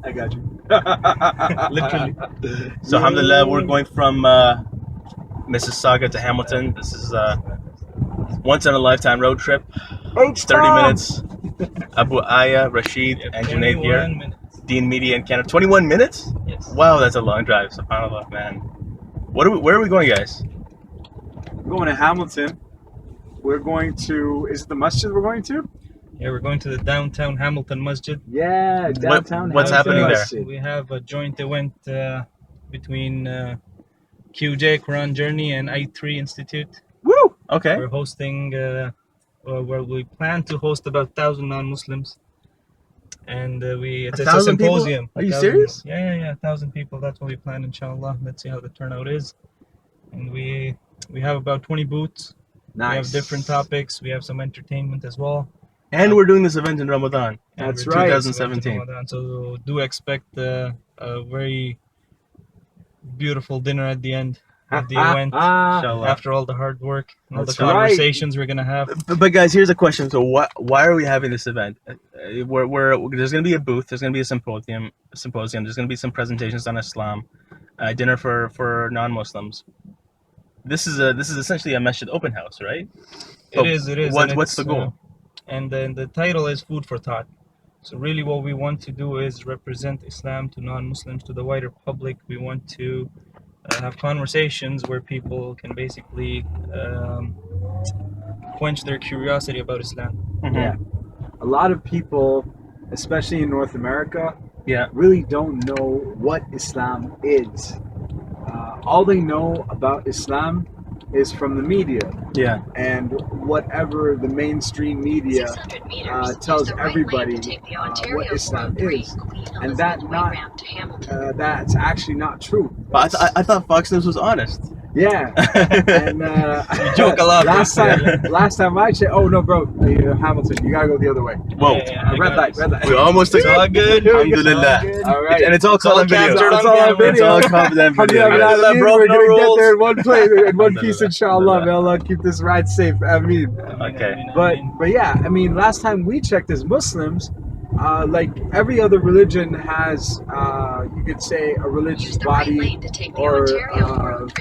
I got you. Literally. So alhamdulillah, we're going from Mississauga to Hamilton. This is a once in a lifetime road trip. It's 30 minutes. Abu Aya, Rashid, and Junaid here. Deen Media in Canada. 21 minutes? Yes. Wow, that's a long drive. SubhanAllah, man. Where are we going, guys? We're going to Hamilton. We're going to, is it the masjid we're going to? Yeah, we're going to the downtown Hamilton Masjid. Yeah, downtown. What's happening there? We have a joint event between QJ Quran Journey and I3 Institute. Woo! Okay. We're hosting, where we plan to host about 1,000 non-Muslims. And it's a symposium. People? Are you serious? Yeah, 1,000 people. That's what we plan, inshallah. Let's see how the turnout is. And we have about 20 booths. Nice. We have different topics. We have some entertainment as well. And we're doing this event in Ramadan. That's right. 2017. So do expect a very beautiful dinner at the end of the event. After all the hard work and all the conversations we're gonna have. But guys, here's a question. So why are we having this event? There's gonna be a booth. There's gonna be a symposium. There's gonna be some presentations on Islam. Dinner for non-Muslims. This is essentially a masjid open house, right? It is. What's the goal? And then the title is Food for Thought. So really what we want to do is represent Islam to non-Muslims, to the wider public. We want to have conversations where people can basically quench their curiosity about Islam. Mm-hmm. Yeah. A lot of people, especially in North America, yeah, really don't know what Islam is. All they know about Islam is from the media. Yeah. And whatever the mainstream media tells everybody what Islam is. And that's actually not true. But I thought Fox News was honest. Yeah. And you joke a lot. Last time I checked, oh no, bro, Hamilton, you gotta go the other way. Whoa. Yeah, red light. We almost took all good. Alhamdulillah. All right. And it's all caught on video. It's all on video. It's all caught on video. We're gonna get there in one place, in one piece, inshallah. May Allah keep this ride safe. Ameen. Okay. But yeah, I mean, last time we checked as Muslims, like every other religion has, you could say, a religious body or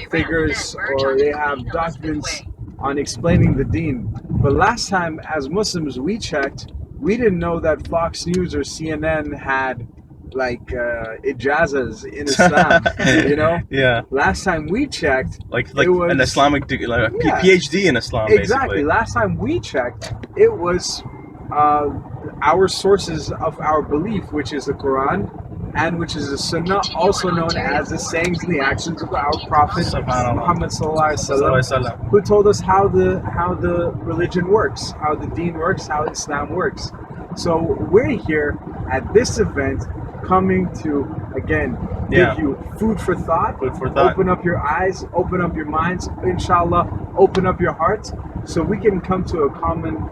figures, or they have documents on explaining the Deen. But last time as Muslims we checked, we didn't know that Fox News or CNN had like ijazas in Islam, you know? Yeah. Last time we checked, like an Islamic PhD in Islam, exactly. Basically. Last time we checked, it was our sources of our belief, which is the Quran and which is the Sunnah, also known as the sayings and the actions of our Prophet Muhammad sallallahu alaihi wasallam, who told us how the religion works, how the Deen works, how Islam works. So we're here at this event, coming to again give you food for thought. Open up your eyes, open up your minds, inshallah. Open up your hearts, so we can come to a common,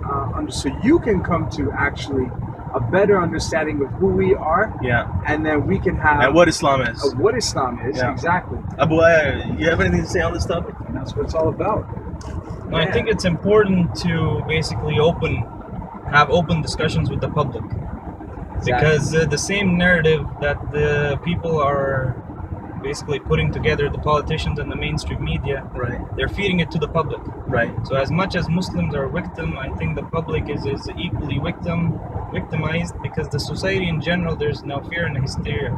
so you can come to actually a better understanding of who we are. Yeah. And then we can have and what Islam is. What Islam is, exactly. Abu Aya, you have anything to say on this topic? And that's what it's all about. No, I think it's important to basically have open discussions with the public. Because the same narrative that the people are basically putting together, the politicians and the mainstream media, they're feeding it to the public. Right. So as much as Muslims are victim, I think the public is equally victimized, because the society in general, there's now fear and hysteria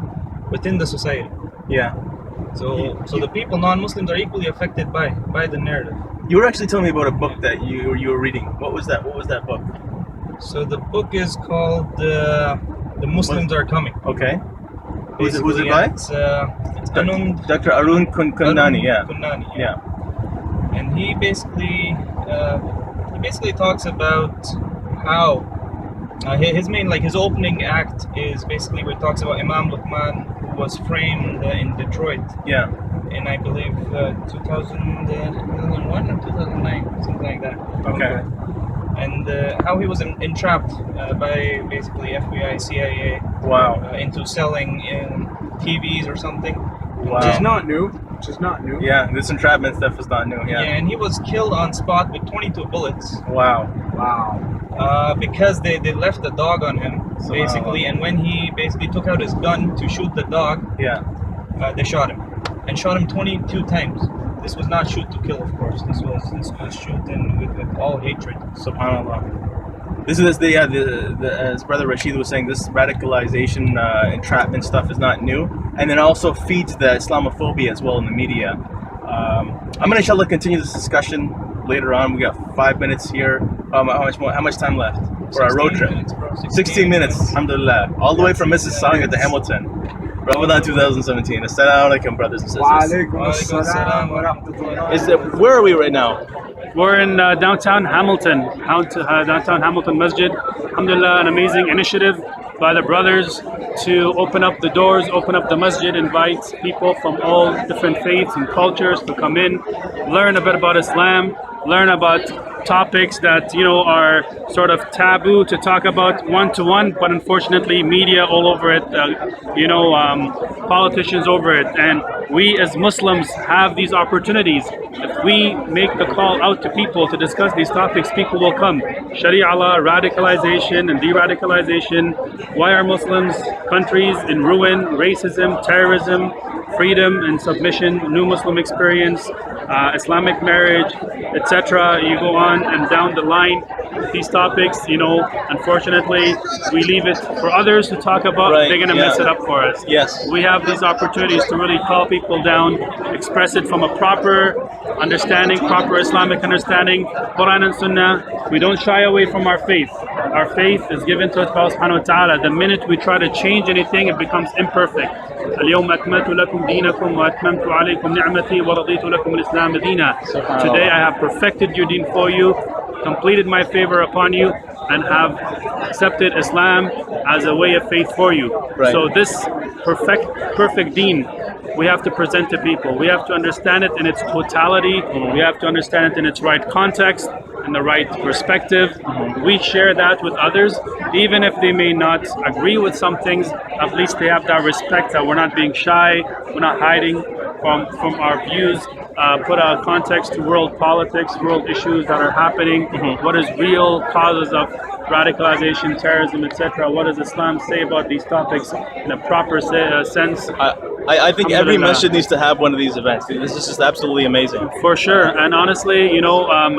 within the society. Yeah. So the people, non-Muslims, are equally affected by the narrative. You were actually telling me about a book that you were reading. What was that? What was that book? So the book is called The Muslims Are Coming. Okay. Who's it by? It's Dr. Arun Kundnani. Kundnani, yeah. And he basically talks about how his opening act is basically where he talks about Imam Luqman, who was framed in Detroit. Yeah. In I believe 2001 or 2009, something like that. Okay. And how he was entrapped by basically FBI, CIA. Wow. Into selling TVs or something. Wow. Which is not new. Yeah, this entrapment stuff is not new. Yeah. And he was killed on spot with 22 bullets. Wow. because they left the dog on him, basically, and when he basically took out his gun to shoot the dog, they shot him, and shot him 22 times. This was not shoot to kill, of course. This was shooting with all hatred. Subhanallah. This is as Brother Rashid was saying, this radicalization, entrapment stuff is not new, and it also feeds the Islamophobia as well in the media. I'm gonna inshallah continue this discussion later on. We got 5 minutes here. How much time left for our road trip? 16 minutes. Alhamdulillah. All the way from Mississauga to Hamilton. Ramadan 2017. Assalamu alaikum, brothers and sisters. Where are we right now? We're in downtown Hamilton, downtown Hamilton Masjid. Alhamdulillah, an amazing initiative by the brothers to open up the doors, open up the masjid, invite people from all different faiths and cultures to come in, learn a bit about Islam, learn about topics that are sort of taboo to talk about one-to-one, but unfortunately media all over it, politicians over it, and we as Muslims have these opportunities. If we make the call out to people to discuss these topics, people will come. Sharia law, radicalization and de-radicalization, why are Muslims countries in ruin, racism, terrorism, freedom and submission, new Muslim experience, Islamic marriage, etc. You go on and down the line. These topics, unfortunately, we leave it for others to talk about. They're going to mess it up for us. Yes. We have these opportunities to really call people down, express it from a proper understanding, proper Islamic understanding, Quran and Sunnah. We don't shy away from our faith. Our faith is given to us by Allah subhanahu wa ta'ala. The minute we try to change anything, it becomes imperfect. اليوم أكملت لكم دينكم وأتممت عليكم نعمتي ورضيت لكم الإسلام دينا. Today I have perfected your deen for you, completed my favor upon you, and have accepted Islam as a way of faith for you. So this perfect deen we have to present to people. We have to understand it in its totality. We have to understand it in its right context, in the right perspective. We share that with others, even if they may not agree with some things. At least they have that respect that we're not being shy, we're not hiding from our views. Put a context to world politics, world issues that are happening. What is real causes of radicalization, terrorism, etc. What does Islam say about these topics in a proper sense? I think every masjid needs to have one of these events. This is just absolutely amazing. For sure, and honestly,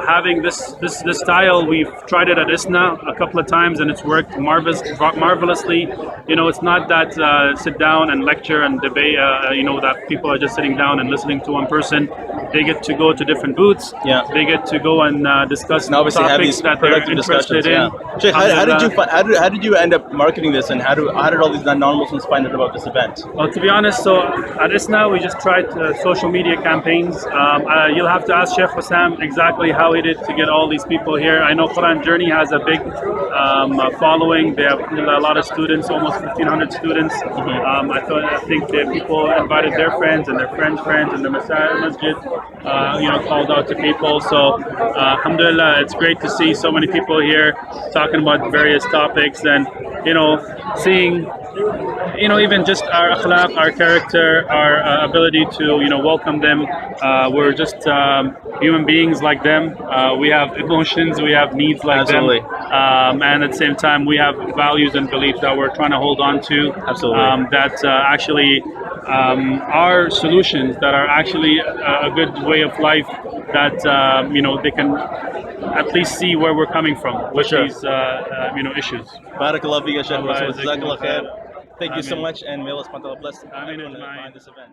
having this style, we've tried it at ISNA a couple of times, and it's worked marvelously. It's not that sit down and lecture and debate. That people are just sitting down and listening to one person. They get to go to different booths. Yeah. They get to go and discuss topics that they're interested in. Yeah. Sheikh, how did you end up marketing this, and how did all these non-Muslims find out about this event? Well, to be honest, so at ISNA we just tried social media campaigns. You'll have to ask Sheikh Hussam exactly how he did to get all these people here. I know Quran Journey has a big following. They have a lot of students, almost 1,500 students. I think the people invited their friends and their friends' friends, and the Masjid called out to people. So alhamdulillah, it's great to see so many people here talking about various topics, and seeing even just our akhlaq, our character, our ability to welcome them. We're just human beings like them. We have emotions, we have needs like Absolutely. them, and at the same time we have values and beliefs that we're trying to hold on to. Absolutely. That actually are solutions, that are actually a good way of life, that they can at least see where we're coming from with these issues. Barakallah fika, Shaykh. Jazakallah khair. Thank you so much, and may Allah subhanahu wa ta'ala bless everyone behind this event.